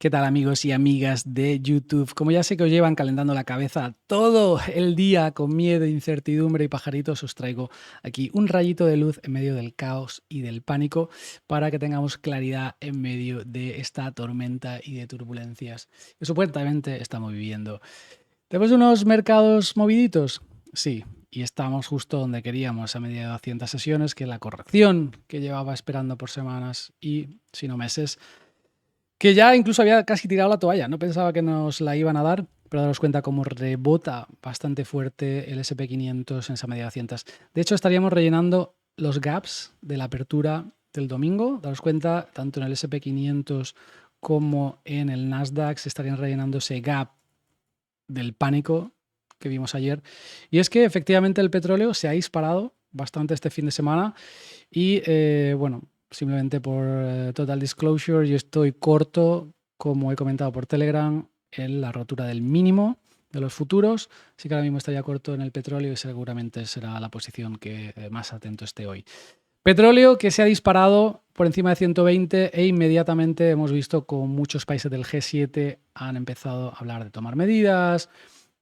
¿Qué tal amigos y amigas de YouTube? Como ya sé que os llevan calentando la cabeza todo el día con miedo, incertidumbre y pajaritos, os traigo aquí un rayito de luz en medio del caos y del pánico para que tengamos claridad en medio de esta tormenta y de turbulencias que supuestamente estamos viviendo. Después de unos mercados moviditos, sí, y estamos justo donde queríamos, a media de 200 sesiones, que es la corrección que llevaba esperando por semanas y, si no meses, que ya incluso había casi tirado la toalla. No pensaba que nos la iban a dar, pero daros cuenta cómo rebota bastante fuerte el SP500 en esa media de 200. De hecho, estaríamos rellenando los gaps de la apertura del domingo. Daros cuenta, tanto en el SP500 como en el Nasdaq se estarían rellenando ese gap del pánico que vimos ayer. Y es que efectivamente el petróleo se ha disparado bastante este fin de semana y bueno, simplemente por total disclosure, yo estoy corto, como he comentado por Telegram, en la rotura del mínimo de los futuros. Así que ahora mismo estaría corto en el petróleo y seguramente será la posición que más atento esté hoy. Petróleo que se ha disparado por encima de 120 e inmediatamente hemos visto como muchos países del G7 han empezado a hablar de tomar medidas,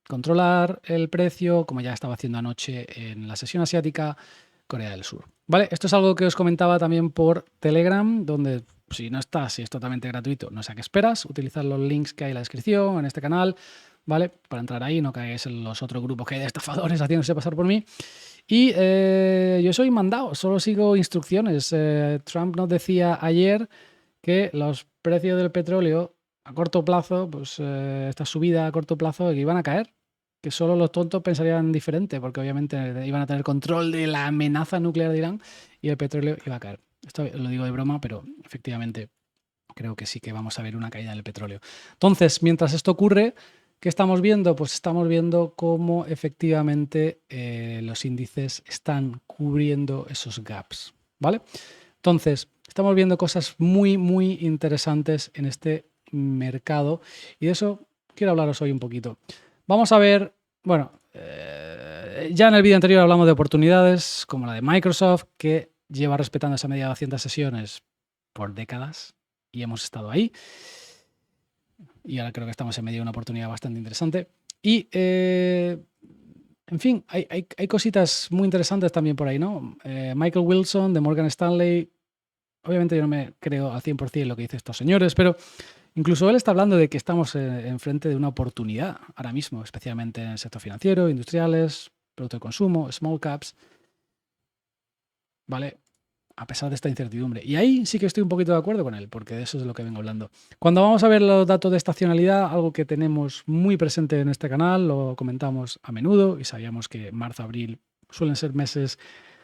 controlar el precio, como ya estaba haciendo anoche en la sesión asiática, Corea del Sur. ¿Vale? Esto es algo que os comentaba también por Telegram, donde si no estás, si es totalmente gratuito, no sé a qué esperas, utilizar los links que hay en la descripción, en este canal, ¿vale? Para entrar ahí, no caigáis en los otros grupos que hay de estafadores haciéndose pasar por mí. Y yo soy mandado, solo sigo instrucciones. Trump nos decía ayer que los precios del petróleo a corto plazo, pues esta subida a corto plazo, que iban a caer, que solo los tontos pensarían diferente, porque obviamente iban a tener control de la amenaza nuclear de Irán y el petróleo iba a caer. Esto lo digo de broma, pero efectivamente creo que sí que vamos a ver una caída del petróleo. Entonces, mientras esto ocurre, ¿qué estamos viendo? Pues estamos viendo cómo efectivamente los índices están cubriendo esos gaps, ¿vale? Entonces, estamos viendo cosas muy, muy interesantes en este mercado y de eso quiero hablaros hoy un poquito. Vamos a ver, bueno, ya en el vídeo anterior hablamos de oportunidades como la de Microsoft, que lleva respetando esa media de 200 sesiones por décadas y hemos estado ahí. Y ahora creo que estamos en medio de una oportunidad bastante interesante. Y, en fin, hay cositas muy interesantes también por ahí, ¿no? Michael Wilson de Morgan Stanley. Obviamente yo no me creo al 100% lo que dicen estos señores, pero incluso él está hablando de que estamos enfrente de una oportunidad ahora mismo, especialmente en el sector financiero, industriales, producto de consumo, small caps, ¿vale? A pesar de esta incertidumbre. Y ahí sí que estoy un poquito de acuerdo con él, porque de eso es de lo que vengo hablando. Cuando vamos a ver los datos de estacionalidad, algo que tenemos muy presente en este canal, lo comentamos a menudo y sabíamos que marzo, abril suelen ser meses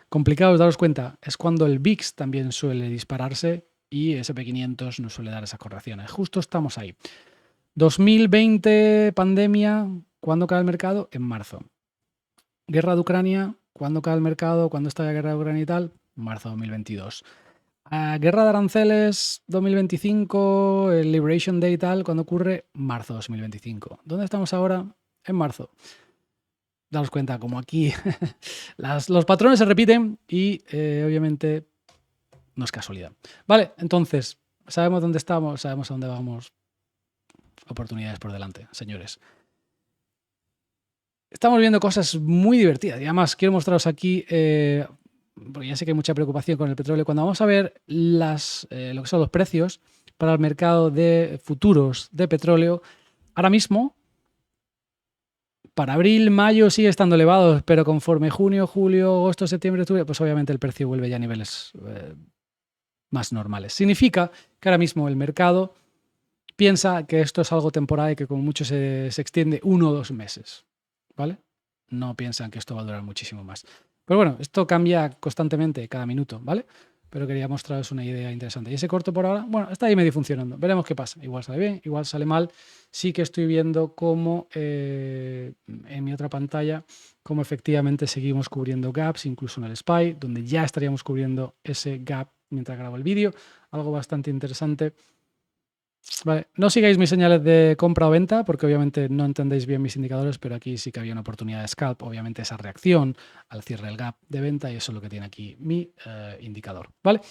complicados, daros cuenta, es cuando el VIX también suele dispararse y SP500 nos suele dar esas correcciones. Justo estamos ahí. 2020, pandemia, ¿cuándo cae el mercado? En marzo. Guerra de Ucrania, ¿cuándo cae el mercado? ¿Cuándo está la guerra de Ucrania y tal? Marzo 2022. Guerra de aranceles 2025, el Liberation Day y tal, ¿cuándo ocurre? Marzo 2025. ¿Dónde estamos ahora? En marzo. Daos cuenta, como aquí los patrones se repiten y obviamente no es casualidad. Vale, entonces, sabemos dónde estamos, sabemos a dónde vamos. Oportunidades por delante, señores. Estamos viendo cosas muy divertidas y además quiero mostraros aquí, porque ya sé que hay mucha preocupación con el petróleo, cuando vamos a ver lo que son los precios para el mercado de futuros de petróleo, ahora mismo, para abril, mayo sigue estando elevado, pero conforme junio, julio, agosto, septiembre, octubre, pues obviamente el precio vuelve ya a niveles más normales. Significa que ahora mismo el mercado piensa que esto es algo temporal y que como mucho se extiende 1 o 2 meses, ¿vale? No piensan que esto va a durar muchísimo más. Pero bueno, esto cambia constantemente cada minuto, ¿vale? Pero quería mostraros una idea interesante. Y ese corto por ahora, bueno, está ahí medio funcionando. Veremos qué pasa. Igual sale bien, igual sale mal. Sí que estoy viendo cómo en mi otra pantalla, cómo efectivamente seguimos cubriendo gaps, incluso en el SPY, donde ya estaríamos cubriendo ese gap mientras grabo el vídeo. Algo bastante interesante. Vale, no sigáis mis señales de compra o venta porque obviamente no entendéis bien mis indicadores, pero aquí sí que había una oportunidad de scalp, obviamente esa reacción al cierre del gap de venta y eso es lo que tiene aquí mi indicador, ¿vale?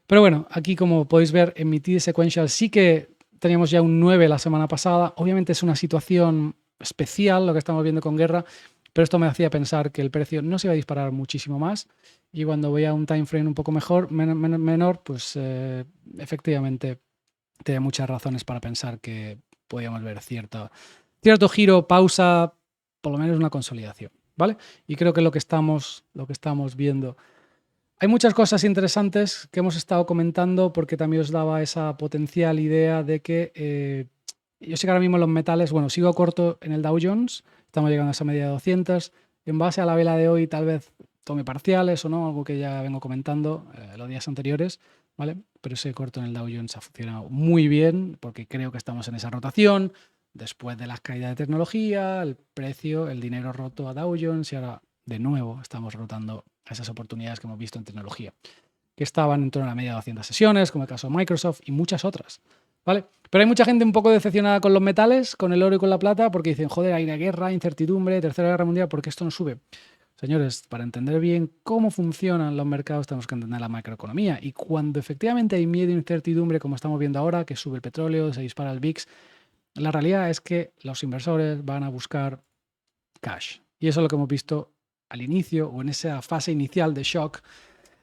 Pero bueno, aquí como podéis ver en mi TD Sequential sí que teníamos ya un 9 la semana pasada. Obviamente es una situación especial lo que estamos viendo con guerra, pero esto me hacía pensar que el precio no se iba a disparar muchísimo más y cuando veía un time frame un poco menor, pues efectivamente tenía muchas razones para pensar que podíamos ver cierto giro, pausa, por lo menos una consolidación, ¿vale? Y creo que lo que estamos viendo. Hay muchas cosas interesantes que hemos estado comentando porque también os daba esa potencial idea de que yo sé que ahora mismo los metales, bueno, sigo corto en el Dow Jones, estamos llegando a esa media de 200. En base a la vela de hoy, tal vez tome parciales o no, algo que ya vengo comentando los días anteriores, ¿vale? Pero ese corto en el Dow Jones ha funcionado muy bien porque creo que estamos en esa rotación. Después de las caídas de tecnología, el precio, el dinero roto a Dow Jones y ahora de nuevo estamos rotando a esas oportunidades que hemos visto en tecnología, que estaban en torno a la media de 200 sesiones, como el caso de Microsoft y muchas otras, ¿vale? Pero hay mucha gente un poco decepcionada con los metales, con el oro y con la plata, porque dicen, joder, hay una guerra, incertidumbre, tercera guerra mundial, ¿por qué esto no sube? Señores, para entender bien cómo funcionan los mercados tenemos que entender la macroeconomía y cuando efectivamente hay miedo e incertidumbre, como estamos viendo ahora, que sube el petróleo, se dispara el VIX, la realidad es que los inversores van a buscar cash. Y eso es lo que hemos visto al inicio o en esa fase inicial de shock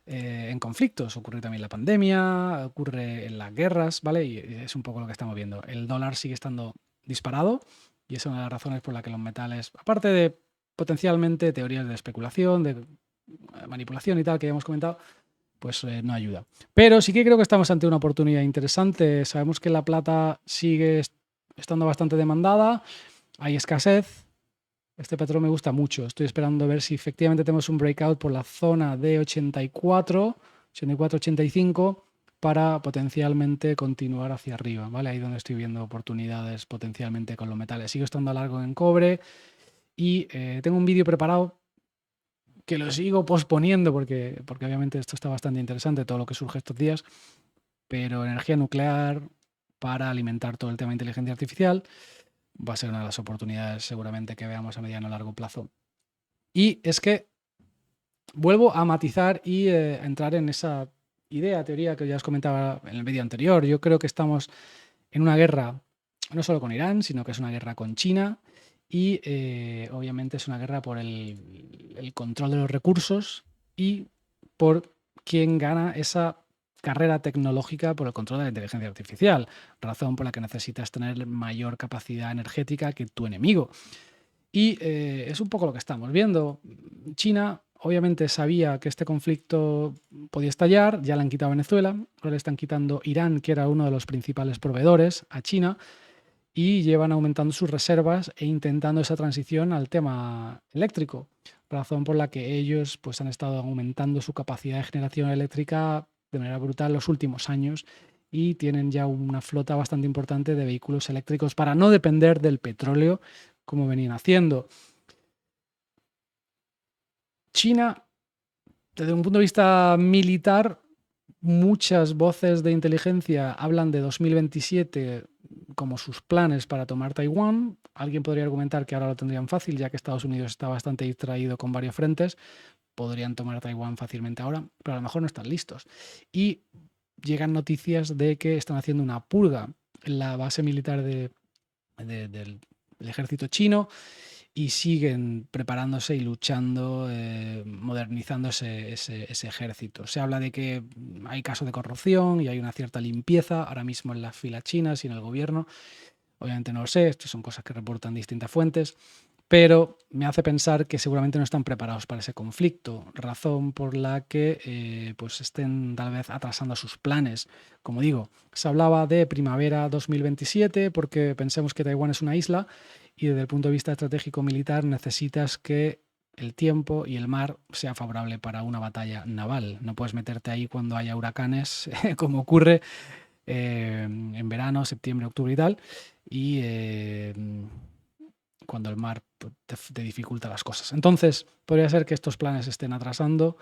en conflictos. Ocurre también la pandemia, ocurre en las guerras, ¿vale? Y es un poco lo que estamos viendo. El dólar sigue estando disparado y es una de las razones por las que los metales, aparte de potencialmente teorías de especulación, de manipulación y tal que ya hemos comentado, pues no ayuda. Pero sí que creo que estamos ante una oportunidad interesante. Sabemos que la plata sigue estando bastante demandada, hay escasez. Este patrón me gusta mucho. Estoy esperando a ver si efectivamente tenemos un breakout por la zona de 84, 84, 85 para potencialmente continuar hacia arriba, ¿vale? Ahí donde estoy viendo oportunidades potencialmente con los metales. Sigo estando a largo en cobre y tengo un vídeo preparado que lo sigo posponiendo porque obviamente esto está bastante interesante, todo lo que surge estos días, pero energía nuclear para alimentar todo el tema de inteligencia artificial va a ser una de las oportunidades seguramente que veamos a mediano o largo plazo. Y es que vuelvo a matizar y a entrar en esa idea, teoría que ya os comentaba en el vídeo anterior. Yo creo que estamos en una guerra no solo con Irán, sino que es una guerra con China y obviamente es una guerra por el control de los recursos y por quién gana esa carrera tecnológica por el control de la inteligencia artificial, razón por la que necesitas tener mayor capacidad energética que tu enemigo. Y es un poco lo que estamos viendo. China obviamente sabía que este conflicto podía estallar, ya le han quitado Venezuela, ahora le están quitando Irán, que era uno de los principales proveedores a China, y llevan aumentando sus reservas e intentando esa transición al tema eléctrico, razón por la que ellos pues, han estado aumentando su capacidad de generación eléctrica de manera brutal los últimos años y tienen ya una flota bastante importante de vehículos eléctricos para no depender del petróleo como venían haciendo. China, desde un punto de vista militar, muchas voces de inteligencia hablan de 2027 como sus planes para tomar Taiwán. Alguien podría argumentar que ahora lo tendrían fácil, ya que Estados Unidos está bastante distraído con varios frentes. Podrían tomar Taiwán fácilmente ahora, pero a lo mejor no están listos. Y llegan noticias de que están haciendo una purga en la base militar del ejército chino y siguen preparándose y luchando, modernizando ese ejército. Se habla de que hay casos de corrupción y hay una cierta limpieza ahora mismo en las filas chinas y en el gobierno. Obviamente no lo sé, estas son cosas que reportan distintas fuentes, pero me hace pensar que seguramente no están preparados para ese conflicto, razón por la que pues estén tal vez atrasando sus planes. Como digo, se hablaba de primavera 2027 porque pensemos que Taiwán es una isla y desde el punto de vista estratégico militar necesitas que el tiempo y el mar sea favorable para una batalla naval. No puedes meterte ahí cuando haya huracanes, como ocurre en verano, septiembre, octubre y tal, y cuando el mar te dificulta las cosas. Entonces, podría ser que estos planes estén atrasando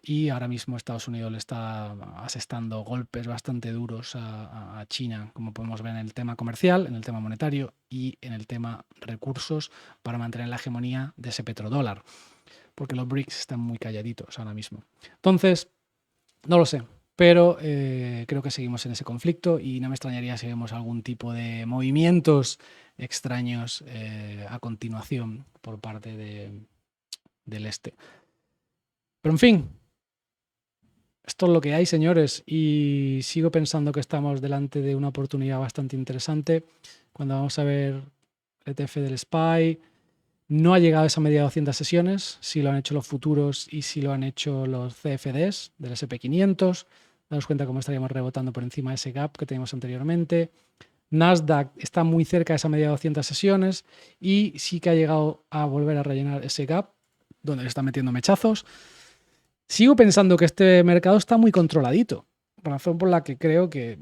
y ahora mismo Estados Unidos le está asestando golpes bastante duros a China, como podemos ver en el tema comercial, en el tema monetario y en el tema recursos para mantener la hegemonía de ese petrodólar, porque los BRICS están muy calladitos ahora mismo. Entonces, no lo sé. pero creo que seguimos en ese conflicto y no me extrañaría si vemos algún tipo de movimientos extraños a continuación por parte del este. Pero en fin, esto es lo que hay, señores, y sigo pensando que estamos delante de una oportunidad bastante interesante. Cuando vamos a ver el ETF del SPY, no ha llegado a esa media de 200 sesiones, si lo han hecho los futuros y si lo han hecho los CFDs del SP500. Daos cuenta cómo estaríamos rebotando por encima de ese gap que teníamos anteriormente. Nasdaq está muy cerca de esa media de 200 sesiones y sí que ha llegado a volver a rellenar ese gap, donde le está metiendo mechazos. Sigo pensando que este mercado está muy controladito, razón por la que creo que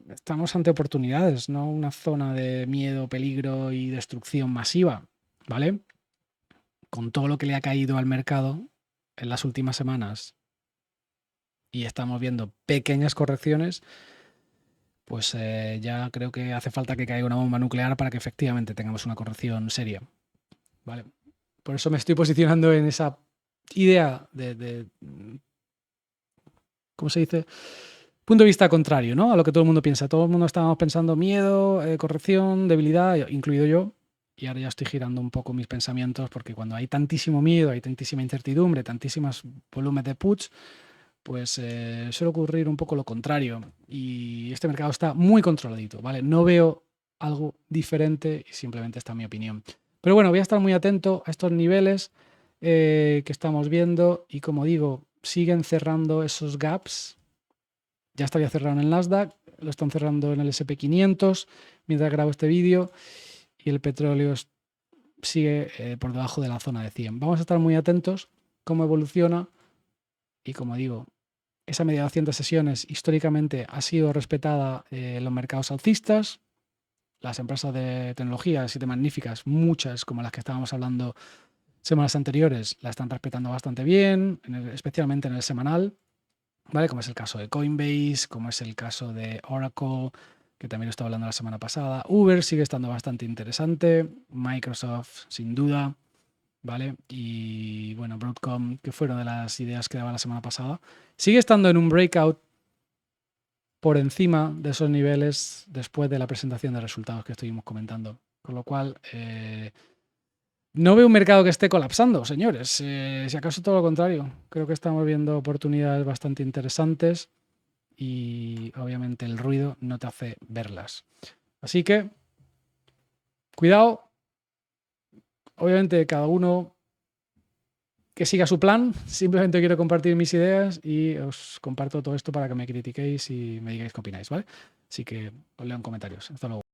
estamos ante oportunidades, no una zona de miedo, peligro y destrucción masiva, ¿vale? Con todo lo que le ha caído al mercado en las últimas semanas y estamos viendo pequeñas correcciones, pues ya creo que hace falta que caiga una bomba nuclear para que efectivamente tengamos una corrección seria, ¿vale? Por eso me estoy posicionando en esa idea de ¿cómo se dice? Punto de vista contrario, ¿no? A lo que todo el mundo piensa. Todo el mundo estábamos pensando miedo, corrección, debilidad, incluido yo. Y ahora ya estoy girando un poco mis pensamientos porque cuando hay tantísimo miedo, hay tantísima incertidumbre, tantísimas volúmenes de puts, pues suele ocurrir un poco lo contrario. Y este mercado está muy controladito, ¿vale? No veo algo diferente y simplemente está mi opinión. Pero bueno, voy a estar muy atento a estos niveles que estamos viendo y como digo, siguen cerrando esos gaps. Ya estaría cerrado en el Nasdaq, lo están cerrando en el SP500 mientras grabo este vídeo y el petróleo sigue por debajo de la zona de 100. Vamos a estar muy atentos cómo evoluciona y como digo, esa media de 200 sesiones históricamente ha sido respetada en los mercados alcistas. Las empresas de tecnología, 7 magníficas, muchas como las que estábamos hablando semanas anteriores, la están respetando bastante bien, especialmente en el semanal. ¿Vale? Como es el caso de Coinbase, como es el caso de Oracle, que también lo estaba hablando la semana pasada. Uber sigue estando bastante interesante. Microsoft, sin duda. ¿Vale? Y bueno, Broadcom, que fueron de las ideas que daba la semana pasada. Sigue estando en un breakout por encima de esos niveles después de la presentación de resultados que estuvimos comentando. Con lo cual, no veo un mercado que esté colapsando, señores. Si acaso todo lo contrario. Creo que estamos viendo oportunidades bastante interesantes y obviamente el ruido no te hace verlas. Así que, cuidado. Obviamente cada uno que siga su plan. Simplemente quiero compartir mis ideas y os comparto todo esto para que me critiquéis y me digáis qué opináis, ¿vale? Así que os leo en comentarios. Hasta luego.